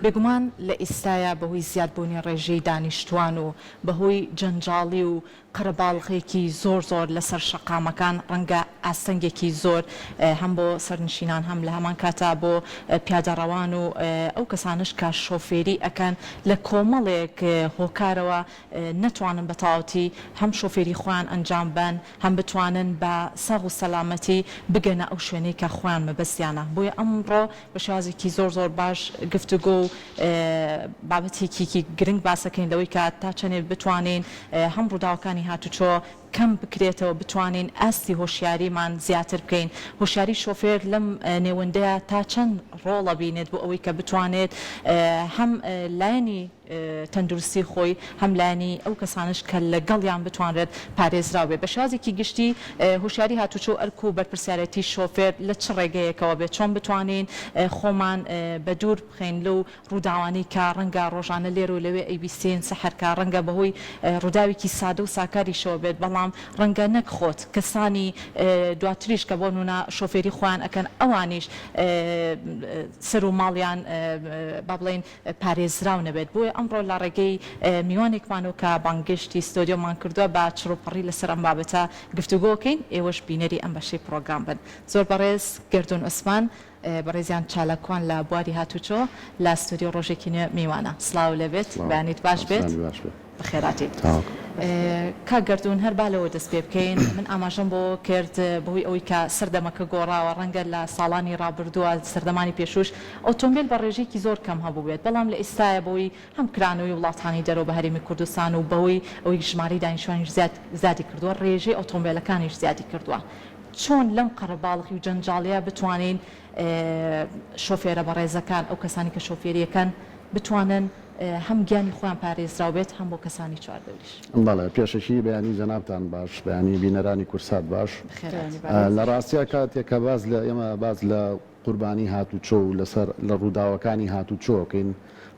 بێگومان لە ئێستاە بەهۆی زیادبوونی ڕێژەی دانیشتوان و بەهۆی جەنجاڵی و قەرەباڵغێکی زۆر لەسەر شەقامەکان ڕەنگە ئاستەنگێکی زۆر هەم بۆ سەرنشینان هەم لە هەمان کاتا بۆ پیادەڕەوان و ئەو کەسانش کە شۆفێری ئەکەن لە کۆمەڵێک هۆکارەوە نەتوانن بە تەواوەتی هەم شۆفێری خۆیان ئەنجام بن هەم بتوانن بە سەغ و سەلامەتی بگەنە ئەو شوێنەی کە خۆیان مەبەستیانە. بۆیە ئەمڕۆ بە شێوازێکی زۆر باش گفتوگۆ و بابەتێکی گرنگ باسەکەین لەوەی کە تا چەندێک بتوانین هەم ڕووداوەکانی هاتوچۆ کەم بکرێتەوە بتوانین ئاستی هۆشیاریمان زیاتر بکەین. هۆشیاری شۆفێر لەم نێوەندەیە تا چەند ڕۆڵە بینێت بۆ ئەوەی کە بتوانێت هەم لایەنی تەندروستی خۆی هەم لایەنی ئەو کەسانش کە لەگەڵیان بتوانرێت پارێزراو بێت. بە شێوازێکی گشتی هۆشیاری هاتوچۆ ئەرک و بەرپرسیارەتی شۆفێر لە چ ڕێگەیەکەوە بێت چۆن بتوانین خۆمان بە دوور بخەین لەو ڕووداوانی کە ڕەنگە ڕۆژانە لێر و لەوێ ئەیبیسین سەحەرکە ڕەنگە بەهۆی ڕووداوێکی سادە و ساکاری شەوە بێت بەڵام ڕەنگە نەکخۆت کەسانی دواتریش کە بۆ نونە شۆفێری خۆیان ئەکەن ئەوانیش سەر و ماڵیان با بڵێن پارێزراو نەبێت. بۆیە ئەمڕۆ لە ڕێگەی میوانێکمانەوە کە بانگشتی ستۆدیۆمان کردووە بە چڕوپڕی لەسەر ئەم بابەتە گفتوگۆکەین ئێوەش بینەری ئەم بەشەی پرۆگرام بن. زۆر بەڕێز گردون عوسمان بەڕێزیان چالاکوان لە بواری هاتوچۆ لە ستۆدیۆ ڕۆژێکی نوێ میوانە. سڵاو لەبێت بەیانیت باش بێت بەخێراتی. کا گردون هەر بالەوە دەست پێ بکەین. من ئاماژەم بۆ کرد بەهۆی ئەوەی کە سەردەمەکە گۆڕاوە ڕەنگە لە ساڵانی ڕابردووە سەردەمانی پێشوش ئۆتۆمبیل بە ڕێژێکی زۆر کەم هەبوو بێت بەڵام لە ئێستاە بەوەی هەم کرانەوەی وڵاتانی دەرەوە بە هەرێمی کوردستان و بەوەی ئەوەی ژماری دانیشتوانیش زیادی کردووە ڕێژەی ئۆتۆمبیلەکانیش زیادی کردووە. چۆن لەم قەرەباڵغی و جەنجاڵیە بتوانین شۆفێرە بەڕێزەکان ئەو کەسانی کە شۆفێریەکەن بتوانن هەم گیانی خۆیان پارێزراو بێت هەم بۆ کەسانی چواردەوریش. بەڵێ پێشەکی بەیانی جەنابتان باش بەیانی بینەرانی کورسات باش. لە ڕاستیە کاتێککە باز لە قوربانی هاتوچۆ و لەسەر لە ڕووداوەکانی هاتوچۆکەین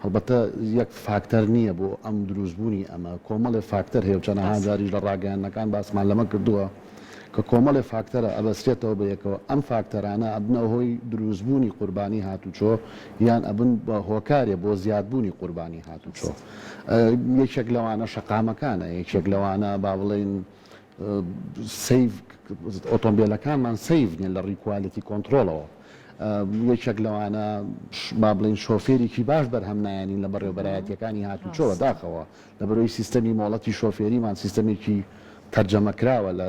هەڵبەتە یەک فاکتەر نییە بۆ ئەم دروستبوونی ئەمە کۆمەڵێ فاکتەر هەیە چەندەها جاریش لە ڕاگەیاندنەکان باسمان لەمە کردووە کە کۆمەڵێ فاکتەرە ئەبەستێتەوە بەیەکەوە ئەم فاکتەرانە ئەبنەوە هۆی دروستبوونی قوربانی هاتوچۆ یان ئەبن بە هۆکارێ بۆ زیادبوونی قوربانی هاتوچۆ. یەکێک لەوانە شەقامەکانە یەکێک لەوانە با بڵێن سیف ئۆتۆمبیلەکانمان سیف نیە لە ڕیکوالیتی کۆنتترۆلەوە. یەکێک لەوانە با بڵێن شۆفێرێکی باش بەرهەم نایانی لە بەڕێوەبەرایەتیەکانی هاتوچۆوە داخەوە لە بەرەوەی سیستەمی مۆڵەتی شۆفێریمان سیستەمێکی تەرجەمەکراوە لە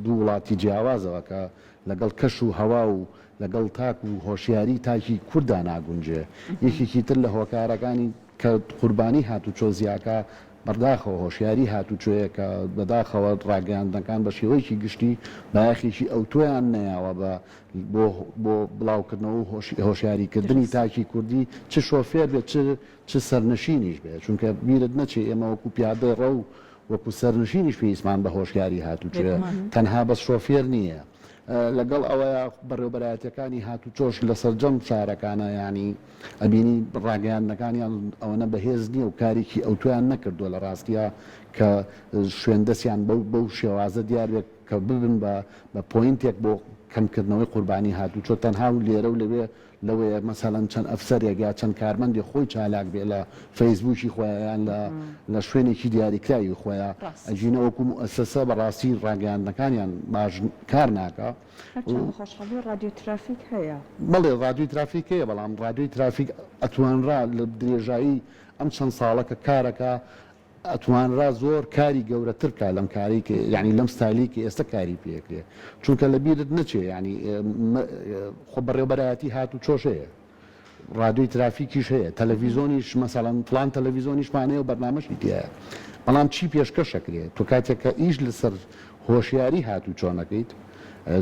دوو وڵاتی جیاوازەوە کە لەگەڵ کەش و هەوا و لەگەڵ تاک و هۆشیاری تاکی کووردا ناگونجێ. یەکێکی تر لە هۆکارەکانی کە قوربانی هاتوچۆ زیاکە بەرداخەوە هۆشیاری هاتوچۆیە کە بەداخەوە ڕاگەیاندنەکان بە شێوەیەکی گشتی بایەخێکی ئەوتۆیان نەیاوە بۆ بڵاوکردنەوە و هۆشیاریکردنی تاکی کوردی چ شۆفێر بێت چ سەرنشینیش بێت چونکە بیرت نەچێ ئێمە وەکو پیادە ڕەو وەکو سەرنشینیش پێویستمان بە هۆشیاری هاتوچۆیە تەنها بەس شۆفێر نییە. لەگەڵ ئەوەیە بەڕێوەبەرایەتیەکانی هاتوچۆش لە سەرجەم شارەکانە ینی ئەبینی ڕاگەیاندنەکانیان ئەوەنە بەهێز نییە و کارێکی ئەوتۆیان نەکردووە لە ڕاستیە کە شوێندەسیان بەو شێوازە دیار بێت کە ببن بە پۆینتێک بۆ کەمکردنەوەی قوربانی هاتوچۆ تەنها و لێرە و لەوەیە مەسەڵەن چەند ئەفسەرێک یا چەند کارمەندی خۆی چالاک بێ لە فەیسبووکی خۆیان لە شوێنێکی دیاریکراوی خۆیان ئەژینە وەکو مؤسسە بەڕاستی ڕاگەیاندنەکانیان باش کار ناکە. خۆشحاڵی ڕادیۆ ترافیک هەیە بەڵێ ڕادیۆی ترافیک هەیە بەڵام ڕادیۆی ترافیک ئەتوانرا لە درێژایی ئەم چەند ساڵەکە کارەکە ئەتوانرا زۆر کاری گەورەترکە لەم کاری یعنی لەم ستایلی کە ئێستا کاری پێکرێ چونکە لە بیرت نەچێ ینی خۆ بەڕێوەبەرایەتی هاتوچۆش هەیە ڕادیۆی ترافیکیش هەیە تەلەڤیزۆنیش مەسەڵەن فڵان تەلەڤیزۆنیشمانەیە و بەرنامەشی تایە بەڵام چی پێشکەشەکرێت تۆ کاتێککە ئیش لەسەر هۆشیاری هاتوچۆ نەکەیت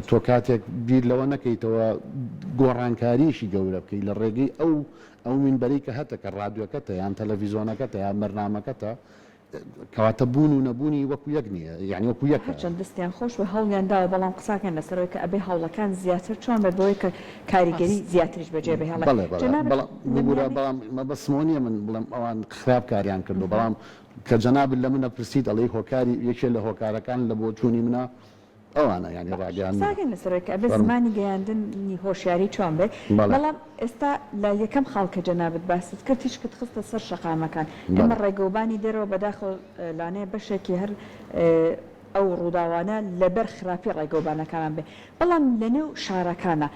تۆ کاتێک بیر لەوە نەکەیتەوە گۆڕانکاریشی گەورە بکەیت لە ڕێگەی ئەو مینبەری کە هەتە کە ڕادیۆکەتە یان تەلەڤیزۆنەکەتە یان بەرنامەکەتە کەواتە بوون و نەبوونی وەکو یەک نییە یعنی وەکو یەک چەند دەستیان خۆش بە هەڵیانداوە بەڵام قساکەن لەسەرەوەی کە ئەبێ هەوڵەکان زیاتر چۆن بە بۆی کە کاریگەری زیاتریش بەجێ بهێڵێ. بەڵام بەسمۆنیە من بڵێم ئەوان خراپ کاریان کردو بەڵام کە جەناب لە منە پرسید ئەڵێ هۆکاری یەکێ لە هۆکارەکان لە بۆ چوونی منە ئەوانە ینی ڕاگەیان ساگەن لەسەرەوەی کە ئەبێ زمانی گەیاندنی هۆشیاری چۆن بێت بەڵێ. بەڵام ئێستا لە یەکەم خاڵکە جەنابەت باست کرد تیشکت خستە سەر شەقامەکان ئێمە ڕێگەوبانی دەرەوە بەداخەوە لانەیە بەشێکی هەر ئەو ڕووداوانە لەبەر خراپی ڕێگەوبانەکانمان بێ بەڵام لەنێو شارەکانە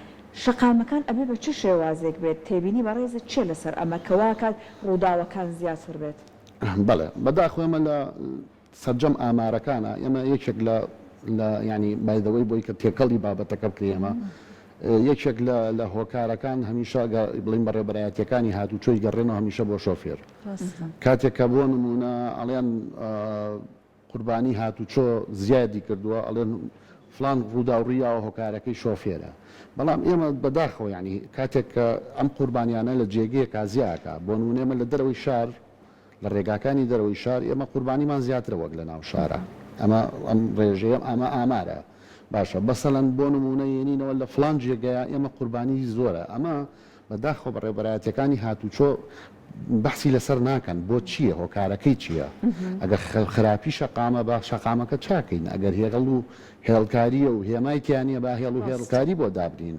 شەقامەکان ئەبێ بە چ شێوازێک بێت تێبینی بەڕێزت چێ لەسەر ئەمە کەواکات ڕووداوەکان زیاتر بێت بەڵێ بەداخۆ ئێمە لە سەرجەم ئامارەکانە ئێمە یەکێک لە ینی بایدەوەی بۆی کە تێکەڵی بابەتەکە بکرێمە یەکێک لە هۆکارەکان هەمیشە بڵین بەڕێبەرایەتیەکانی هاتوچۆی گەڕێنەوە هەمیشە بۆ شۆفێر کاتێککە بۆ نمونە ئەڵێن قوربانی هاتوچۆ زیادی کردووە ئەڵێن فلان ڕووداوڕیاوە هۆکارەکەی شۆفێرە بەڵام ئێمە بەداخەوە ینی کاتێک کە ئەم قوربانیانە لە جێگەیە کازیاکە بۆ نمونێمە لە دەرەوەی شار لە ڕێگاکانی دەرەوەی شار ئێمە قوربانیمان زیاترە وەک لە ناو شارە ئەمە ئەم ڕێژەیە ئەمە ئامارە باشە بەسەڵەن بۆ نمونە یێنینەوە لە فلان جێگەیە ئێمە قوربانی زۆرە ئەمە بەداخۆ بەڕێبەرایەتەکانی هاتوچۆ بەحسی لەسەر ناکەن بۆ چییە هۆکارەکەی چییە ئەگەر خراپی شەقامە بە شەقامەکە چاکەین ئەگەر هێڵ و هێڵکاریە و هێمایتیانە با هێڵ و هێڵکاری بۆ دابرین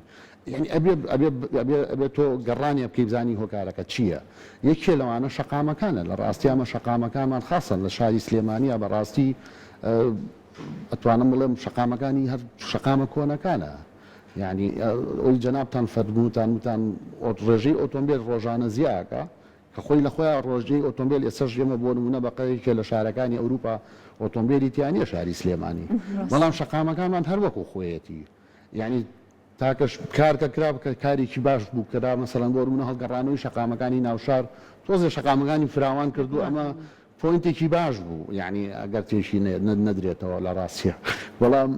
یعنی ئەبێ تۆ گەڕانیە بکەی بزانی هۆکارەکە چییە یەکێ لەوانە شەقامەکانە لە ڕاستی ئەمە شەقامەکانمان خاصن لە شاری سلێمانیە بەڕاستی ئەتوانم بڵێم شەقامەکانی هەر شەقامە کۆنەکانە یعنی ئەوی جەنابتان فەرمووتان وتان ڕێژەی ئۆتۆمبیل ڕۆژانە زیاکە کە خۆی لە خۆیان ڕۆژەی ئۆتۆمبیل ئێستا ژێمە بۆ نمونە بەقەیەکێ لە شارەکانی ئەوروپا ئۆتۆمبیلی تیانە شاری سلێمانی بەڵام شەقامەکانمان هەر وەکو خۆیەتی یعنی تاکەش کارکە کرا بکە کارێکی باش بوو کەدا مەسەڵەن بۆ نمونە هەڵگەڕانەوەی شەقامەکانی ناوشار تۆزێ شەقامەکانی فراوان کردو ئەمە پۆینتێکی باش بوو یعنی ئەگەر تێشی نەدرێتەوە لە ڕاستیە بەڵام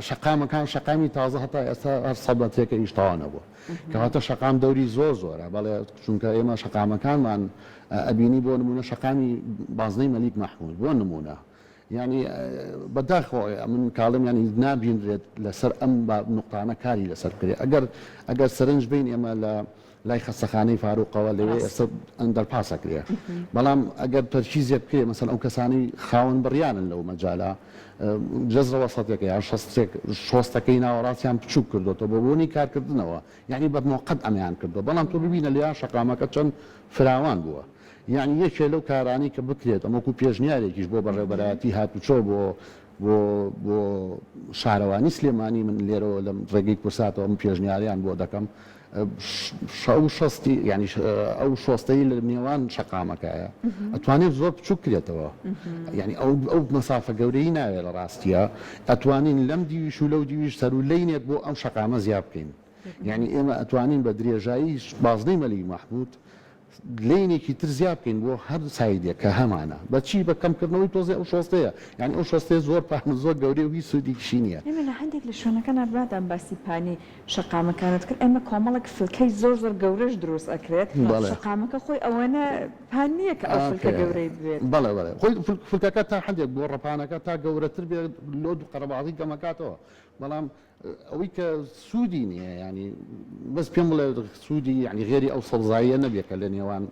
شەقامەکان شەقامی تازە هەتا ئێستا هەر سەبەتێکە ئیشتاوانە بوو کەواتە شەقام دەوری زۆرە بەڵێ چونکە ئێمە شەقامەکانمان ئەبینی بۆ نمونە شەقامی بازنەی مەلیک مەحموود بۆ نمونە یعنی بەداخەوە من کاڵم ینی نابینرێت لەسەر ئەم نقطانە کاری لەسەر کرێ ئەگەر سەرنج بین ئێمە لە لای خەستەخانەی فاروقەوە لەوێ ئێستا ئەندەرپاسەکرێ بەڵام ئەگەر تەرکیزێک بکرێ مەسەن ئەو کەسانی خاوەن بڕیانن لەو مەجاالە جەزرەوە سەدەکە یا شۆستەکەی ناوەڕاستیان بچوو کردوەوە بۆ بوونی کارکردنەوە یعنی بەمۆقەت ئەمیان کردو بەڵام تۆ ببینە لیا شەقامەکە چەند فراوان بووە یعنی یەکێ لەو کارانی کە بکرێت ئەمەکو پێشنیارێکیش بۆ بەڕێبەرایەتی هاتوچۆ بۆ شارەوانی سلێمانی من لێرەوە لەم ڕێگەی کورساتەوە من پێشنیاریان بۆ دەکەم شەستی ینی ئەو شۆستەی لە نێوان شەقامەکەیە ئەتوانێت زۆر بچوو کرێتەوە ینی ئەو مەسافە گەورەی ناوێت لە ڕاستیە ئەتوانین لەم دیویش و لەو دیویش سەر و لینێک بۆ ئەم شەقامە زیاد بکەین یعنی ئێمە ئەتوانین بە درێژایی بازنەی مەلیک مەحموود لینێکی تر زیاد بکەین بۆ هەر سایدێک کە هەمانە بەچی بە کەمکردنەوەی تۆزێ ئەو شۆستەیە یعنی ئەو شۆستەیە زۆر پان زۆر گەورەی و هیچ سوودێکیشی نییە ئێمە لە هەندێک لە شوێنەکان ئابادان باسی پانی شەقامەکانت کرد ئێمە کۆمەڵک فلکەی زۆر گەورەش دروست ئەکرێت شەقامەکە خۆی ئەوەنە پان نییە کە ئەو فلکە گەورەی بێت بەڵێ خۆی فلکەکە تا هەندێک بۆ ڕەپانەکە تا گەورەتر بێت لۆد و قەرەباڵی گەمەکاتەوە بەڵام ئەوەی کە سوودی نییە ینی بەس پێم بڵێ سوودی ینی غێری ئەو سەڵزاییە نەبێت کە لە نێوان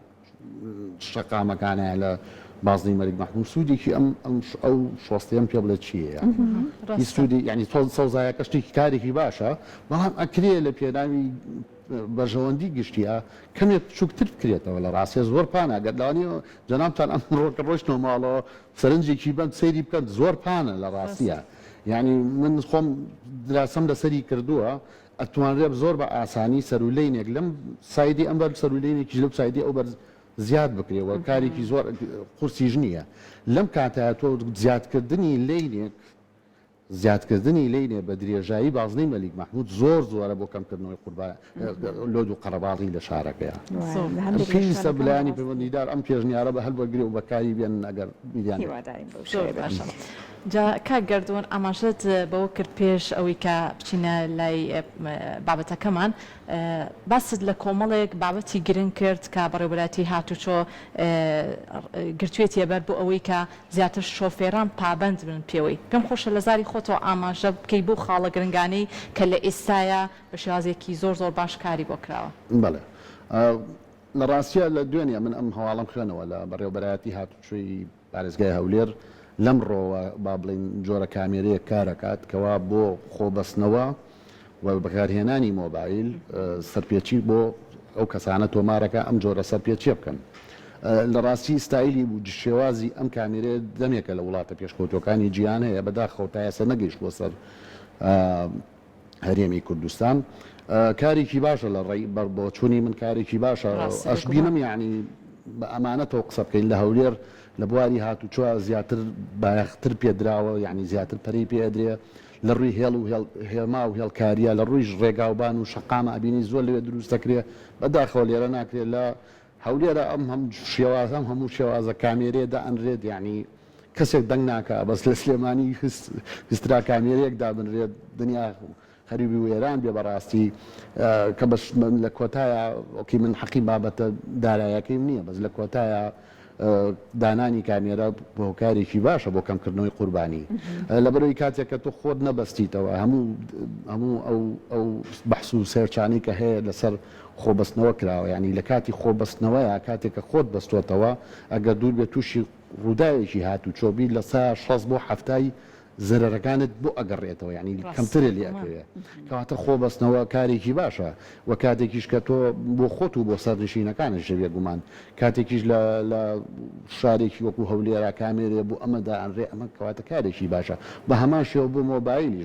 شەقامەکانە لە بازنەی مەلیک مەحموود سوودێکی ئەو شۆستەیەم پێ بڵێت چییە هیچ سوودی ینی تۆ سەوزایەکە شتێکی کارێکی باشە بەڵام ئەکرێ لە پێداوی بەژەوەندی گشتیە کەمێک چووکتر بکرێتەوە لە ڕاستیە زۆر پانە گەردانی جەنابتان ئەم ڕۆکە ڕۆشتەوە ماڵەوە سەرنجێکی بەند سەیری بکەن زۆر پانە لە ڕاستیە یعنی من خۆم دراسەم لەسەری کردووە ئەتوانرێت زۆر بە ئاسانی سەرولینێک لەم سایدی ئەم بەر سەرولینێکی لەو سایدی ئەو بەر زیاد بکرێەوە کارێکی زۆر قورسیژ نییە لەم کاتە تۆ زیادکردنی لینێ بە درێژایی بازنەی مەلیک مەحموود زۆر زۆرە بۆ کەمکردنەوەی قوربان لۆد و قەرەباڵی لە شارەکەیە پێویستە بلایانی پەیوەندیدار ئەم پێشنیارە بە هەڵبەگرێ و بەکاری بێن ئەگەر بیان جا کاک گەردوون ئاماژەت بەوە کرد پێش ئەوەی کە بچینە لای بابەتەکەمان باست لە کۆمەڵێک بابەتی گرنگ کرد کە بەڕێوەبەرایەتی هاتوچۆ گرتوێتیە بەر بۆ ئەوەی کە زیاتر شۆفێران پابند بن پێوەی پێم خۆشە لە زاری خۆتەوە ئاماژە بکەی بۆ خاڵە گرنگانەی کە لە ئێستایە بە شێوازێکی زۆر باش کاری بۆ کراوە بەڵێ لە ڕاستیە لە دوێنێ من ئەم هەواڵم خوێنەوە لە بەڕێوەبەرایەتی هاتوچۆی پارێزگای هەولێر لەمڕۆوە با بڵین جۆرە کامێرەیە کارەکات کەوا بۆ خۆبەستنەوە و بەکارهێنانی مۆبایل سەرپێچی بۆ ئەو کەسانە تۆمارەکە ئەم جۆرە سەرپێچیە بکەن. لە ڕاستی ستایلی بوو شێوازی ئەم کامێرەیە دەمێکە لە وڵاتە پێشکەوتەکانی جیهان هەیە بەداخەوە تایەسە نەگەیشتوە سەر هەرێمی کوردستان. کارێکی باشە لە ڕێی بەربۆچوونی من کارێکی باشە ئەش بینم یعنی بە ئەمانەتەوە قسە بکەین لە هەولێر لە بواری هاتوچوە زیاتر بایەختر پێدراوە یعنی زیاتر پەری پێدرێ لە ڕووی هێڵ و هێما و هێڵکاریە لە ڕوویش ڕێگاوبان و شەقامە ئەبینی زۆر لەوێ دروست دەکرێ بەداخەوە لێرە ناکرێت لە هەولێرە ئەم شێوازەم هەموو شێوازە کامێرێدا ئەنرێت یعنی کەسێک دەنگ ناکە بەس لە سلێمانی هسترا کامێرەیەکدا بنرێت دنیا خەریبی وێران بێ بەڕاستی کە بەش لە کۆتایە ئۆکی من حەقی بابەتە دارایەکەیم نییە بەس لە کۆتایە دانانی کامێرە بۆ کارێکی باشە بۆ کەمکردنەوەی قوربانی لەبەرەوەی کاتێک کە تۆ خۆت نەبەستیتەوە هەموو ئەو بەحس و سێرچانی کە هەیە لەسەر خۆبەستنەوە کراوە ینی لە کاتی خۆبەستنەوەیە کاتێک کە خۆت بەستۆتەوە ئەگەر دوور بێت تووشی ڕووداوێکی هاتوچۆبی لە سا 6 بۆ هەفتای زەرەرەکانت بۆ ئەگەڕێتەوە ینی کەمترە لێکەوێت کەواتە خۆبەستنەوە کارێکی باشە و کاتێکیش کە تۆ بۆ خۆت و بۆ سەرنشینەکانش شەوێ گومان کاتێکیش لە شارێکی وەکو هەولێرا کامێرێ بۆ ئەمەدا ئەنرێ ئەمە کەواتە کارێکی باشە بە هەمان شێوە بۆ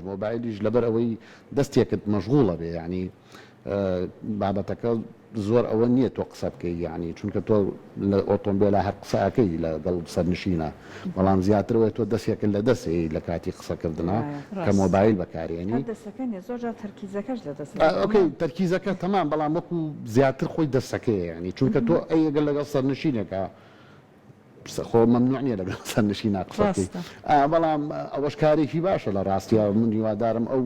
مۆبایلیش لەبەر ئەوەی دەستێکت مەشغوڵە بێ ینی بابەتەکە زۆر ئەوە نییە تۆ قسە بکەی یعنی چونکە تۆ لە ئۆتۆمبیلە هەر قسەکەی لەگەڵ سەرنشینە بەڵام زیاترەوەی تۆ دەستێکت لە دەستی لە کاتی قسەکردنا کە مۆبایل بەکارێنی ئۆکەی تەرکیزەکە تەمان بەڵام وەکو زیاتر خۆی دەستەکەی ینی چونکە تۆ ئەگەر لەگەڵ سەرنشینێکە خۆ مەمنوع نییە لەگەڵ سەرنشینە قسەکەی بەڵام ئەوەش کارێکی باشە لە ڕاستیە من هیوادارم ئەو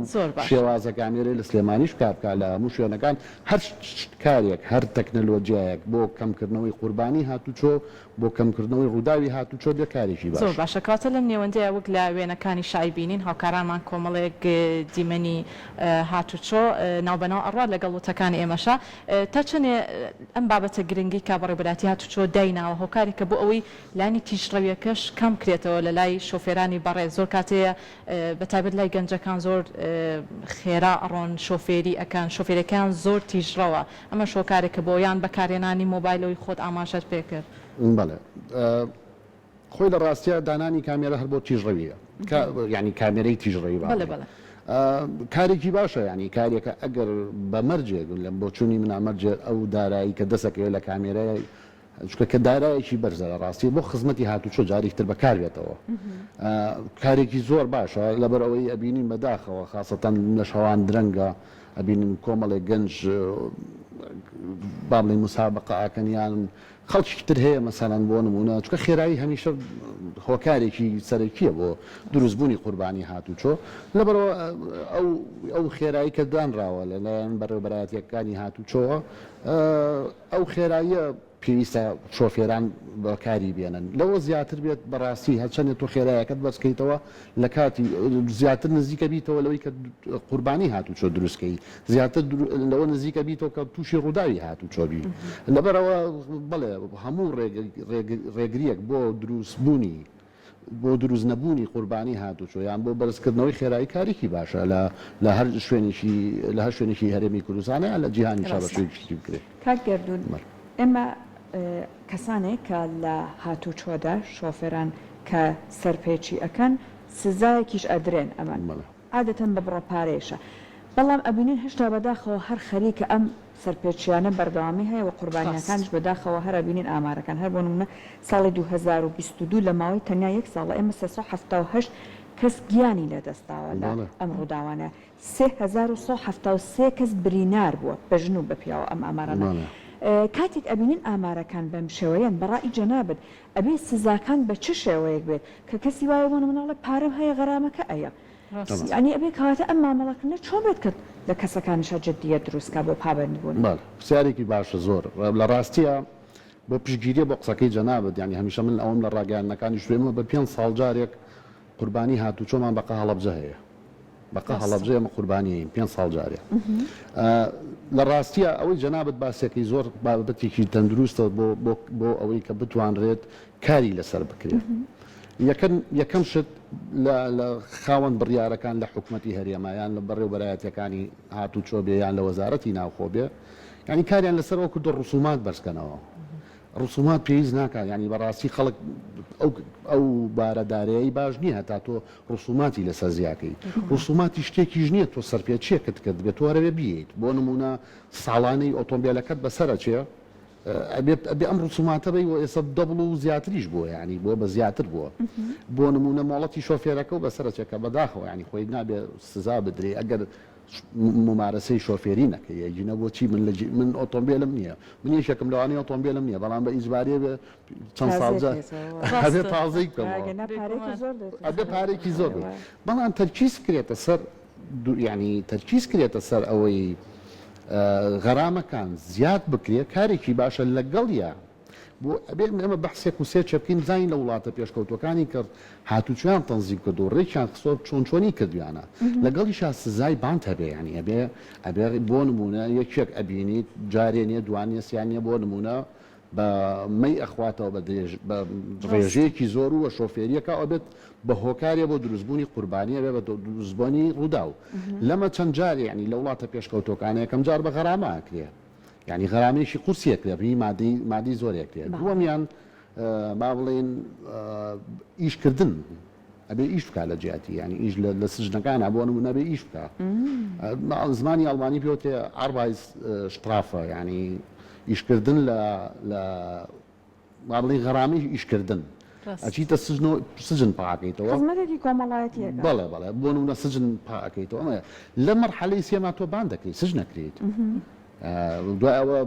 شێوازە کامێرەی لە سلێمانیش کار بکات لە هەموو شوێنەکان هەر کارێک هەر تەکنەلۆجیایەک بۆ کەمکردنەوەی قوربانی هاتوچۆ بۆ کەمکردنەوەی ڕووداوی هاتوچۆ دە کارێکی باش زۆر باشە کاتە لەم نێوەندەیە وەک لە وێنەکانی شای بینین هاوکارانمان کۆمەڵێک دیمەنی هاتوچۆ ناوبەناو ئەڕوا لەگەڵ وتەکانی ئێمەشە تا چەنێ ئەم بابەتە گرنگی کابڕێبەتی هاتوچۆ دایناوە هۆکارێکە بۆ ئەوەی لانی تیژڕەویەکەش کەم کرێتەوە لە لای شۆفێرانی بەڕێ زۆر کاتەیە بەتایبەت لای گەنجەکان زۆر خێرا ئەڕۆن شۆفێری ئەکان شۆفێرەکان زۆر تیژڕەوە ئەمە شۆکارێکە بۆ یان بەکارێنانی مۆبایلەوەی خۆت ئاماژەت پێکرد بەڵێ خۆی لە ڕاستیە دانانی کامێرە هەر بۆ تیژڕەویە ینی کامێرەی تیژڕەوی کارێکی باشە ینی کارێکە ئەگەر بەمەرجێک لەم بۆچوونی منامەرجێت ئەو دارایی کە دەسەکەوێت لە کامێرەیە چکە کە دارایەکی بەرزە لە ڕاستی بۆ خزمەتی هاتوچۆ جارێکتر بەکاربێتەوە کارێکی زۆر باشە لەبەر ئەوەی ئەبینین بەداخەوە خاستەن لە شەوان درەنگە ئەبینین کۆمەڵێک گەنج با بڵێن مسابقە ئاکەنیان خەڵکی تر هەیە مەسەڵەن بۆ نمونە چکە خێرایی هەمیشە هۆکارێکی سەرەکیە بۆ دروستبوونی قوربانی هاتوچۆ لەبەرەوە ئەو خێرایی کە دانراوە لەلایەن بەڕێوەبەرایەتیەکانی هاتوچۆوە ئەو خێراییە پێویستە شۆفێران بەکاری بێنن لەوە زیاتر بێت بەڕاستی هەرچەندێت تۆ خێرایەکەت بەرزکەیتەوە لە کاتی زیاتر نزیکە بیتەوە لەوەی کە قوربانی هاتوچۆ دروستکەی زیاتر لەوە نزیکە بیتەوە کە تووشی ڕووداوی هاتوچۆبی لەبەرەوە بڵێ هەموو ڕێگریەک بۆ دروستبوونی بۆ دروست نەبوونی قوربانی هاتوچۆ یان بۆ بەرزکردنەوەی خێرایی کارێکی باشە لە هەر شوێنێکی هەرێمی کوردستانە لە جیهانی شابەشێکی بکرێت کاکگەردون ئێمە کەسانێک کە لە هاتوچۆدا شۆفێران کە سەرپێچی ئەەکەن سزایەکیش ئەدرێن ئەمان عادەتەن بە بڕەپارێشە بەڵام ئەبینین هێشتا بەداخەوە هەر خەریکە ئەم سەرپێچیانە بەردەوامی هەیە و قوربانیەکانش بەداخەوە هەر ئەبینین ئامارەکان هەر بۆ نمونە ساڵی 2022 لە ماوەی تەنیا یەک ساڵە ئێمە 378 کەس گیانی لەدەستاوە لە ئەم ڕووداوانە 3173 کەس برینار بووە بە ژن و بە پیاوە ئەم ئامارانە کاتێک ئەبینین ئامارەکان بەم شێوەیەن بەڕای جەنابەت ئەبێ سزاکان بە چ شێوەیەک بێت کە کەسی وایە بۆ مناڵە پارەم هەیە غەرامەکە ئەیە ینی ئەبێ کەواتە ئەم مامەڵەکردنە چۆن بێت کە لە کەسەکانیشە جددیە دروستکە بۆ پابەندبوون پرسیارێکی باشە زۆر لە ڕاستیە بۆ پشگیریە بۆ قسەکەی جەنابەت ینی هەمیشە من ئەوم لە ڕاگەیانەکانی شوێمە بە 5 ساڵ جارێک قوربانی هاتوچۆمان بەقە هەڵەبجە هەیە بەقە هەڵەبجە ئەمە قوربانیین 5 ساڵ جارێک لە ڕاستیە ئەوەی جەنابەت باسێکی زۆر بابەتێکی تەندروستە بۆ ئەوەی کە بتوانرێت کاری لەسەر بکرێت یەکەم شت لە خاوەن بڕیارەکان لە حکوومەتی هەرێمایان لە بەڕێوبەرایەتەکانی هاتوو چۆ بێ یان لە وەزارەتی ناوخۆ بێ ینی کاریان لەسەرەوە کردو ڕسومات بەرزکەنەوە ڕسومات پێویست ناکات ینی بەڕاستی خەڵک ئەو بارەدارایی باش نییە هەتا تۆ ڕسوماتی لەسەر زیاکەی ڕسوماتی شتێکیش نییە تۆ سەرپێچیەکەت کرد بێت تۆ هەرەوێ بیت بۆ نمونە ساڵانەی ئۆتۆمبیلەکەت بەسەرە چێ ئەبێ ئەم ڕسوماتە بی و ئێستا دەبڵ و زیاتریش بووە ینی بۆ بە زیاتر بووە بۆ نمونە مۆڵەتی شۆفێرەکە و بەسەرچێکە بەداخەوە ینی خۆی نابێ سزا بدرێ ئەگەر ممارەسەی شۆفێری نەکە یەجینە بۆچی من ئۆتۆمبیلم نییە من یەکێکم لەوانەیە ئۆتۆمبیلم نییە بەڵام بە ئیجبارێ بێ چەند ساڵجە هەبێ تازەی بکەمەوە ئەبێ پارێکی زۆر بەڵام تەرکیز کرێتە سەر ینی تەرکیز کرێتە سەر ئەوەی غەرامەکان زیاد بکرێ کارێکی باشە لەگەڵیە بۆ ئەبێ ئەمە بەحسێک و سێ چەپکین زین لە وڵاتە پێشکەوتەکانی کرد هاتوچیان تەنزیم کرد و ڕێکیان خسۆ چۆنچۆنی کردویانە لەگەڵیش سزای بانت هەبێ ینی ئەبێ بۆ نمونە یەکێک ئەبینیت جارێنێ دوانێ سیانە بۆ نمونە بە مەی ئەخواتەوە بە ڕێژەیەکی زۆر و شۆفێریەکە ئەبێت بە هۆکارێ بۆ دروستبوونی قوربانیە بێ بە دروستبوونی ڕوودا و لەمە چەند جارێ ینی لە وڵاتە پێشکەوتەکانە یەکەم جار بە غەرامەکرێ ینی غەرامێکی قورسێکرێ مادی زۆرێکرێ دووەمیان با بڵێن ئیشکردن ئەبێ ئیش بکە لە جیاتی ینی ئیش لە سژنەکانە بۆ نمونە بێ ئیش بکە زمانی ئەڵمانی پێوتێ ئاربایز شترافە ینی ئیشکردن لە بڵی غەرامی ئیشکردن ئەچیتە سژن پاکەیتەوە بەڵێ بەڵێ بۆ نمونە سژن پاکەیتەوە ئەمە لە مەرحەلەی سێما تۆ بان دەکەیت سژ نەکرێت دوای ئەوە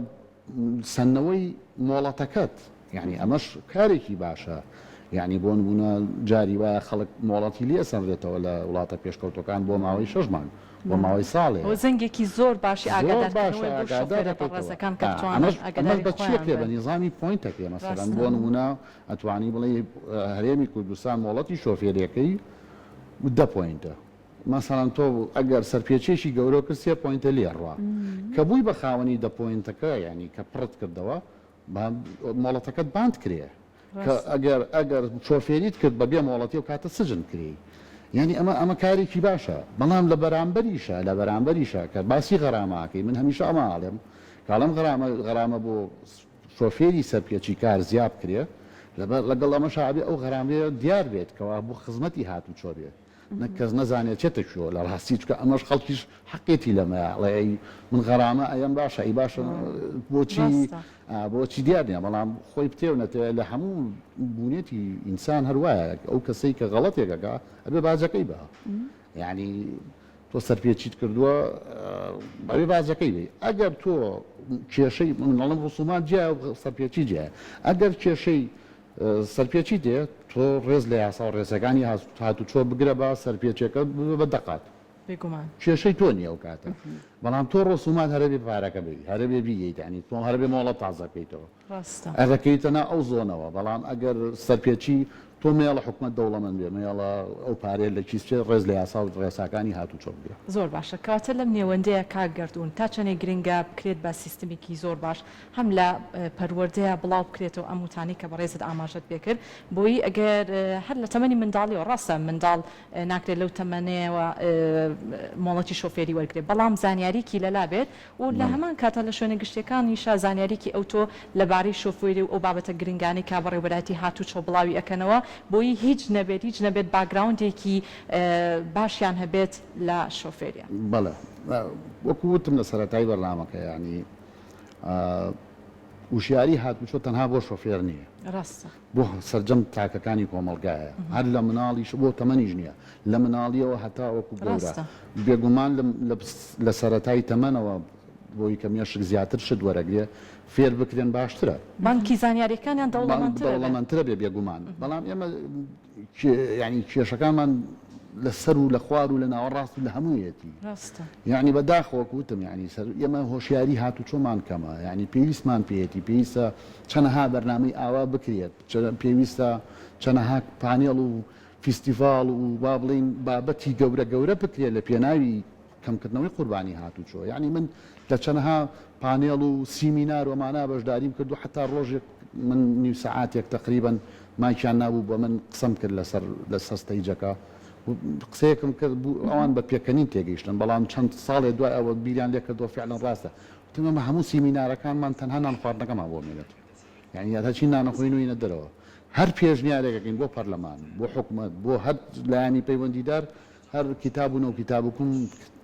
سنەوەی مۆڵەتەکەت یعنی ئەمەش کارێکی باشە یعنی بۆ نمونە جاری وایە خەڵک مۆڵەتی لێ سەنرێتەوە لە وڵاتە پێشکەوتەکان بۆ ماوەی 6 مانگ بۆ ماوەی ساڵێ زەنگێکی زۆر باشی ئەمەش بەچێکێ بە نیظامی پوینتەکێ مەسەلەن بۆ نمونە ئەتوانی بڵێ هەرێمی کوردستان مۆڵەتی شۆفێریەکەی 10 پوینتە مەسەڵەن تۆ ئەگەر سەرپێچێکی گەورە کرد 3 پوینتە لێڕوا کە بووی بە خاوەنی 10 پوینتەکە ینی کە پڕت کردەوە مۆڵەتەکەت باند کرێ کە ئەگەر شۆفێریت کرد بەبێ مۆڵەتی و کاتە سژن کری ینی ئەمە کارێکی باشە بەڵام لە بەرامبەریشە کە باسی غەراماکەی من هەمیشە ئەماڵێم کاڵم غەرامە بۆ شۆفێری سەرپێچی کار زیاب کرێ لەگەڵ ئەمە شعبی ئەو غەرامێ دیار بێت کەوا بۆ خزمەتی هاتوو چۆ بێت کەس نەزانێت چێتەشوە لە ڕاستی چکە ئەمەش خەڵکیش حەقێتی لەمەڵێ من غەرامە ئەم باشە ئەی باشە بۆچی دیار نیە بەڵام خۆی پتێونەتەوە لە هەموو بوونێتی ئینسان هەروایە ئەو کەسەی کە غەڵەتێکەکە ئەبێ باجەکەی بە یعنی تۆ سەرپێچیت کردووە بەبێ باجەکەی بێ ئەگەر تۆ کێشەی منڵم ڕسومات جیا سەرپێچی جێ ئەگەر کێشەی سەرپێچی دێ تۆ ڕێز لە یاسا و ڕێزەکانی هاتوو چۆ بگرە بە سەرپێچەکە بە دەقات کێشەی تۆ نییە ئەو کاتە بەڵام تۆ ڕۆسومات هەرەبێ پارەکە بێ هەرەبێ بیگەیتانی تۆ هەربێ مۆڵە تازە بکەیتەوە ئەەکەیتەنا ئەو زۆنەوە بەڵام ئەگەر سەرپێچی تۆ مێڵە حکومت دەوڵەمەند بێ مێڵە ئەو پارێ لە کیسێ ڕێز لە یاسا و ڕێساکانی هاتوو چۆ بگرە زۆر باشە کاتە لەم نێوەندەیە کاگەردون تا چەندێک گرنگە بکرێت بە سیستمێکی زۆر باش هەم لە پەروەردەیە بڵاو بکرێتەوە ئەم وتانی کە بەڕێزت ئاماژەت پێکرد بۆی ئەگەر هەر لە تەمەنی منداڵیەوە ڕاستە منداڵ ناکرێت لەو تەمەنەوە مۆڵەتی شۆفێری وەرگێت بەڵام زانیاریکی لەلا بێت و لە هەمان کاتە لە شوێنە گشتەکانیشە زانیاریکی ئەو تۆ لەبارەی شۆفێری و ئەو بابەتە گرنگانی کا بەڕێوەبەتی هاتوو چۆ بڵاوی ئەکەنەوە بۆی هیچ نەبێت باگراوندێکی باشیان هەبێت لە شۆفێریان بەڵێ وەکو وتم لە سەرەتایی بەرنامەکە ینی وشیاری هاتوچۆ تەنها بۆ شۆفێر نییە ڕاستە بۆ سەرجەم تاکەکانی کۆمەلگایە هەر لە مناڵیش بۆ تەمەنیش نییە لە مناڵیەوە هەتا وەکو گەورە بێگومان لە سەرەتایی تەمەنەوە بۆی کە مێشک زیاتر شت وەرەگرێ فێر بکرێن باشترە بانکی زانیاریەکانیان دەوڵەمەندترە بێ بێگومان بەڵام ئێمە ینی کێشەکانمان لە سەر و لە خوار و لە ناوەڕاست و لە هەموویەتی یعنی بەداخەوەکوتم ینی ئێمە هۆشیاری هاتوو چۆمان کەمە ینی پێویستمان پێێتی پێویستە چەنەها بەرنامەی ئاوا بکرێت پێویستە چەنەها پانێڵ و فیستیڤال و با بڵین بابەتی گەورە بکرێت لە پێناوی کەمکردنەوەی قوربانی هاتوو چۆ یعنی من لە چەنەها پانێڵ و سیمینار ومانە بەشداریم کردو حتا ڕۆژێک من نیو ساعاتێک تقریبا مایکیان نابوو بۆ من قسەم کرد لەسەر ستەیجەکە قسەیەکم کرد بوو ئەوان بە پێکەنین تێگەیشتن بەڵام چەند ساڵێ دوای ئەوە بیریان لێ کردەوە فعلا ڕاستە وتمە هەموو سیمینارەکانمان تەنها نان خواردنەکەمان بۆ مێنێت یعنی هەچی نانەخۆین و هینە دەرەوە هەر پێشنیارێکەکەین بۆ پەرلەمان بۆ حکومەت بۆ هەر لایانی پەیوەندیدار هەر کتابونە و کتابکم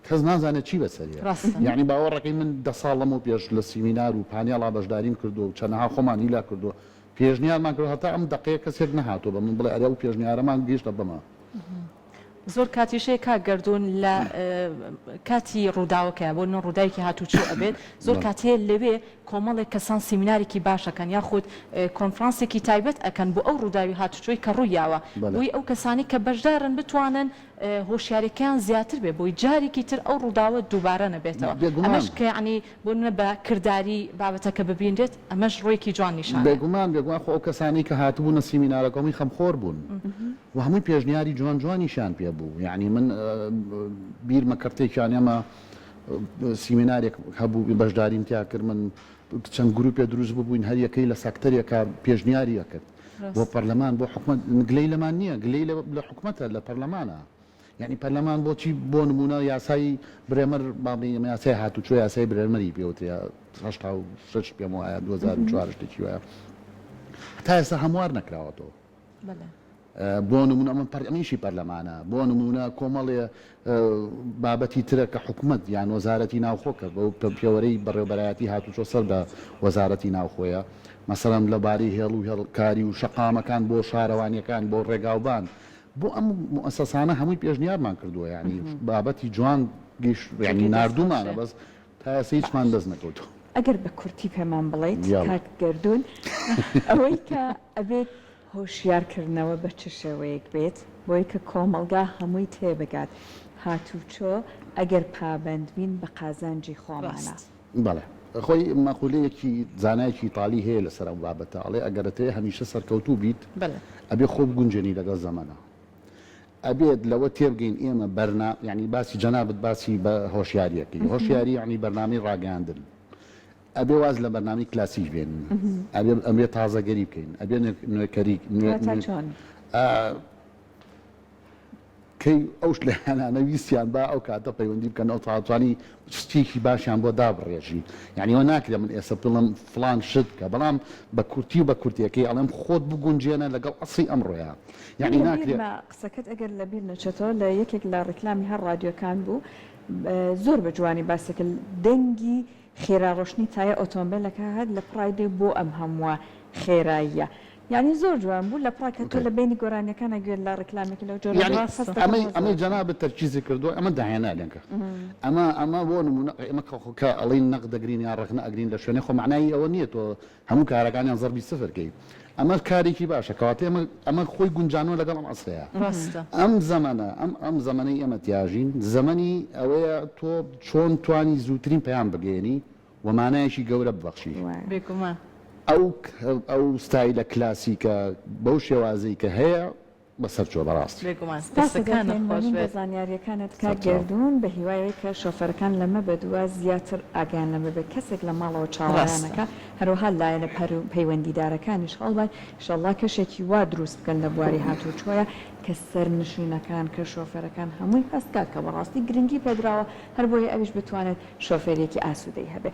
کەس نازانێت چی بەسەریە یعنی باوەڕەکەی من 10 ساڵ لەمە پێش لە سیمینار و پانیاڵا بەشداریم کردو و چەندەها خۆمان هیلا کردو پێشنیارمان کرد هەتا ئەم دقەیە کەسێک نەهاتوە بە من بڵێ ئەرێ و پێشنیارەمان گەیشتە بەمە زۆر کاتیشەیە کاگەردون لە کاتی ڕووداوەکە بۆ ڕووداوێکی هاتوچوو ئەبێت زۆر کاتەیە لەوێ کۆمەڵێک کەسان سیمینارێکی باشەکەن یاخود کۆنفرانسێکی تایبەت ئەکەن بۆ ئەو ڕووداوی هاتوچۆی کە ڕوویاوە بۆی ئەو کەسانی کە بەشدارن بتوانن هۆشیاریەکەیان زیاتر بێ بۆی جارێکی تر ئەو ڕووداوە دووبارە نەبێتەوە ئەمەش کە ینی بۆ بە کردداری بابەتەکە ببیندێت ئەمەش ڕۆیکی جوان نیشان بێگومان خۆ ئەو کەسانی کە هاتبوونە سیمینارەکەمی خەمخۆر بوون و هەمووی پێشنیاری جوان جوانیشان پێ بوو یعنی من بیرمە کەرتێکیان ئەمە سیمینارێک هەبوو بەشداریم تیا کرد من چەند گروپێ دروست ببووین هەر یەکەی لە سەکتەرێکە پێشنیاریە کرد بۆ پەرلەمان بۆ حکومەت گلەی لەمان نییە گلەی لە حکومەتە لە پەرلەمانە یعنی پەرلەمان بۆچی بۆ نمونە یاسایی برێمەر باڵی یاسای هاتوچۆ یاسای برێمەری پێوتریا 6 پێم وایە 2004 شتێکی وایە هەتا ئێستا هەموار نەکراوەتەوە بۆ نمونە ئەمەیشی پەرلەمانە بۆ نمونە کۆمەڵێ بابەتی ترە کە حکومت یان وەزارەتی ناوخۆکە بۆ پێوەرەی بەڕێوەبەرایەتی هاتوچۆ سەر بە وەزارەتی ناوخۆیە مەسەڵەن لەبارەی هێڵ و هێڵکاری و شەقامەکان بۆ شارەوانیەکان بۆ ڕێگاوبان بۆ ئەم مؤسسانە هەمووی پێشنیارمان کردووە ینی بابەتی جوان ینی نردومانە بەس تا ئێستا هیچمان دەست نەکەوتەوە ئەگەر بە کورتی پێمان بڵێیت کاکگەردون ئەوەی کە ئەبێت هۆشیارکردنەوە بە چ شێوەیەک بێت بۆی کە کۆمەلگا هەمووی تێبگات هاتوچۆ ئەگەر پابندبین بە قازانجی خۆمانە بەڵێ خۆی مەقولەیەکی زانایکی تالی هەیە لەسەر ئەم بابەتە ئەڵێ ئەگەرەتەیە هەمیشە سەرکەوتوو بیت ئەبێ خۆ بگونجێنی لەگەڵ زەمانە ئەبێت لەوە تێبگەین ئێمە بەرنا ینی باسی جەنابەت باسی بە هۆشیاریەکەی هۆشیاری ینی بەرنامەی ڕاگەاندن ئەبێ واز لە بەرنامەی کلاسیک بێن ئەبێ تازەگەری بکەین ئەبێ نوێکەری کەی ئەوش لە هەنانە ویسیان با ئەو کاتە پەیوەندی بکەن ئەو تاوانی شتێکی باشیان بۆ دابڕێژی یعنی ئەوە ناکرێ من ئێستا بڵم فلان شت کە بەڵام بە کورتی و بە کورتیەکەی ئەڵێم خۆت بگونجێنە لەگەڵ ئەسی ئەمڕۆیە یعنی ناکرێت قسەکەت ئەگەر لە بیر نەچێتەوە لە یەکێک لە ڕێکلامی هەر رادیۆکان بوو زۆر بە جوانی باسەکە دەنگی خێراڕۆشنی تایە ئۆتۆمبیلەکە هەر لە پرایدێ بۆ ئەم هەمووە خێراییە یعنی زۆر جوان بوو لە پراکە تۆ لە بینی گۆرانەکانە گوێر لە ڕێکلامێکی لەو جۆرە ئەمەی جەنابەت تەرکیزی کردووە ئەمە داهێنا لێنکە ئەمە بۆ نمونە ئێمە کە ئەڵین نەق دەگرین یا ڕخنە ئەگرین لە شوێنێ خۆ معنایی ئەوە نییە تۆ هەموو کارەکانیان زەربی سفرکەیت ئەمە کارێکی باشە کەواتە ئەمە خۆی گونجانەوە لەگەڵ ئەم ئەسرەیە ئەم زەمانەی ئێمە تیاژین زەمەنی ئەوەیە تۆ چۆن توانی زووترین پەیام بگەێنی ومانایەکی گەورە ببەخشی بێگومان ئەو ستایلە کلاسیکە بەو شێوازەی کە هەیە بەسەرچۆ بەڕاست زانیاریەکانت کاگەردون بە هیوایەوەی کە شۆفەرەکان لەمە بەدووە زیاتر ئاگیان لەمە بێت کەسێک لە ماڵەوە چاوەڕانەکە هەروەها لایەنە پەیوەندیدارەکانیش هەڵبات ئینشەڵڵا کەشێکی وا دروست بکەن لە بواری هاتوچۆیە کە سەرنشینەکان کە شۆفەرەکان هەمووی هەستکات کە بەڕاستی گرنگی پێدراوە هەر بۆیە ئەویش بتوانێت شۆفێرێکی ئاسوودەی هەبێت.